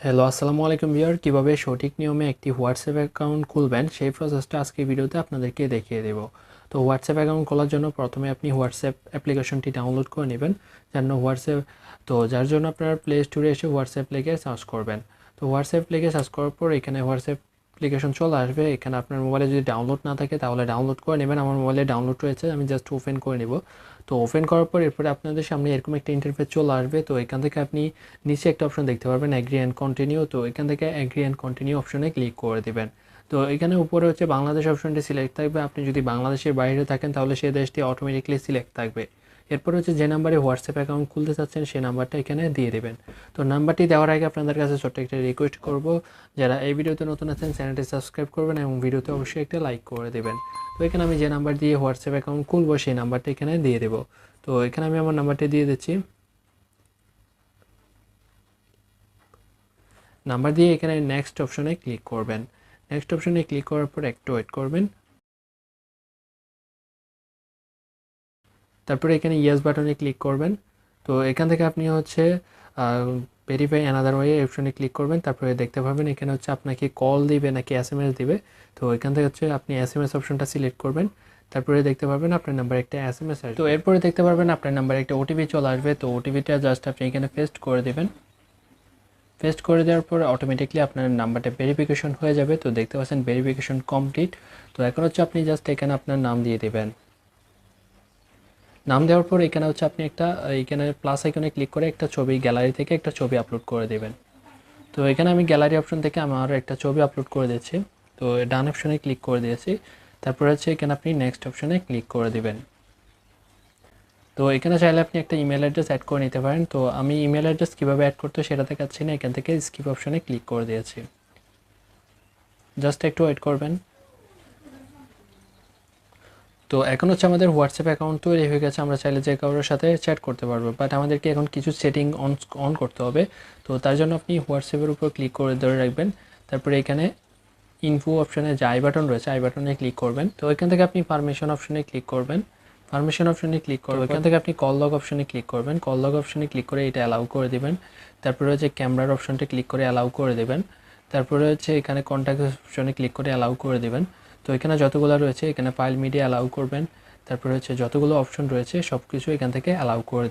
Hello, আসসালামু আলাইকুম viewer. কিভাবে সঠিক নিয়মে একটি হোয়াটসঅ্যাপ অ্যাকাউন্ট খুলবেন সেই প্রসেসটা আজকে ভিডিওতে আপনাদেরকে দেখিয়ে দেব। তো হোয়াটসঅ্যাপ অ্যাকাউন্ট খোলার জন্য প্রথমে আপনি হোয়াটসঅ্যাপ অ্যাপ্লিকেশনটি ডাউনলোড করে নেবেন। যার জন্য আপনার প্লে স্টোরে এসে হোয়াটসঅ্যাপ লিখে সার্চ করবেন। তো হোয়াটসঅ্যাপ লিখে সার্চ করার পর এখানে হোয়াটসঅ্যাপ অ্যাপ্লিকেশন চলে আসবে। এখানে আপনার মোবাইলে যদি ডাউনলোড না থাকে তাহলে ডাউনলোড করে নেবেন। আমার মোবাইলে ডাউনলোড রয়েছে, আমি জাস্ট ওপেন করে নেব। তো ওপেন করার পর এরপরে আপনাদের সামনে এরকম একটা ইন্টারফেস চলে আসবে। তো এখান থেকে আপনি নিচে একটা অপশন দেখতে পারবেন অ্যাগ্রি অ্যান্ড কন্টিনিউ। তো এখান থেকে অ্যাগ্রি অ্যান্ড কন্টিনিউ অপশনে ক্লিক করে দেবেন। তো এখানে উপরে হচ্ছে বাংলাদেশ অপশনটি সিলেক্ট থাকবে। আপনি যদি বাংলাদেশের বাইরে থাকেন তাহলে সেই দেশটি অটোমেটিকলি সিলেক্ট থাকবে। এরপর হচ্ছে যে নাম্বারে হোয়াটসঅ্যাপ অ্যাকাউন্ট খুলতে চাচ্ছেন সেই নাম্বারটা এখানে দিয়ে দেবেন। তো নাম্বারটি দেওয়ার আগে আপনাদের কাছে ছোট্ট একটা রিকোয়েস্ট করব, যারা এই ভিডিওতে নতুন আছেন চ্যানেলটি সাবস্ক্রাইব করবেন এবং ভিডিওতে অবশ্যই একটা লাইক করে দেবেন। তো এখানে আমি যে নাম্বার দিয়ে হোয়াটসঅ্যাপ অ্যাকাউন্ট খুলবো সেই নাম্বারটা এখানে দিয়ে দেবো। তো এখানে আমি আমার নাম্বারটি দিয়ে দিচ্ছি। নাম্বার দিয়ে এখানে নেক্সট অপশনে ক্লিক করবেন। নেক্সট অপশনে ক্লিক করার পর একটু ওয়েট করবেন। তারপরে এখানে ইয়েস বাটনে ক্লিক করবেন। তো এখান থেকে আপনি হচ্ছে ভেরিফাই অ্যানাদার ওয়ে অপশনে ক্লিক করবেন। তারপরে দেখতে পাবেন এখানে হচ্ছে আপনাকে কল দিবে নাকি এসএমএস দিবে। তো এখান থেকে হচ্ছে আপনি এসএমএস অপশনটা সিলেক্ট করবেন। তারপরে দেখতে পারবেন আপনার নাম্বারে একটা এসএমএস আসবে। তো এরপরে দেখতে পারবেন আপনার নাম্বারে একটা ওটিপি চলে আসবে। তো ওটিপিটা জাস্ট আপনি এখানে পেস্ট করে দেবেন। পেস্ট করে দেওয়ার পর অটোমেটিকলি আপনার নাম্বারটা ভেরিফিকেশন হয়ে যাবে। তো দেখতে পাচ্ছেন ভেরিফিকেশন কমপ্লিট। তো এখন হচ্ছে আপনি জাস্ট এখানে আপনার নাম দিয়ে দেবেন। নাম দেওয়ার পর এখানে হচ্ছে আপনি এখানে প্লাস আইকনে ক্লিক করে একটা ছবি গ্যালারি থেকে একটা ছবি আপলোড করে দেবেন। তো এখানে আমি গ্যালারি অপশন থেকে আমার একটা ছবি আপলোড করে দিচ্ছি। তো ডান অপশনে ক্লিক করে দিয়েছি। তারপর হচ্ছে এখানে আপনি নেক্সট অপশনে ক্লিক করে দিবেন। তো এখানে চাইলে আপনি একটা ইমেল অ্যাড্রেস অ্যাড করে নিতে পারেন। তো আমি ইমেল অ্যাড্রেস কীভাবে অ্যাড করতে সেটা দেখাচ্ছি না, এখান থেকে স্কিপ অপশনে ক্লিক করে দিয়েছি। জাস্ট একটু ওয়েট করবেন। তো এখন হচ্ছে আমাদের হোয়াটসঅ্যাপ অ্যাকাউন্ট তৈরি হয়ে গেছে। আমরা চাইলে যে কারোর সাথে চ্যাট করতে পারবো, বাট আমাদেরকে এখন কিছু সেটিং অন করতে হবে। তো তার জন্য আপনি হোয়াটসঅ্যাপের উপর ক্লিক করে ধরে রাখবেন। তারপরে এখানে ইনফো অপশনে যে আই বাটন রয়েছে আই বাটনে ক্লিক করবেন। তো এখান থেকে আপনি পারমিশন অপশনে ক্লিক করবেন। পারমিশন অপশনে ক্লিক করবেন, এখান থেকে আপনি কল লগ অপশনে ক্লিক করবেন। কল লগ অপশনে ক্লিক করে এটা অ্যালাউ করে দেবেন। তারপরে হচ্ছে ক্যামেরার অপশনটা ক্লিক করে অ্যালাউ করে দেবেন। তারপরে হচ্ছে এখানে কন্ট্যাক্ট অপশনে ক্লিক করে অ্যালাউ করে দেবেন। তো এখানে যতগুলো রয়েছে এখানে ফাইল মিডিয়া অ্যালাউ করবেন। তারপরে হচ্ছে যতগুলো অপশন রয়েছে সব কিছু এখান থেকে অ্যালাউ করে দেবেন।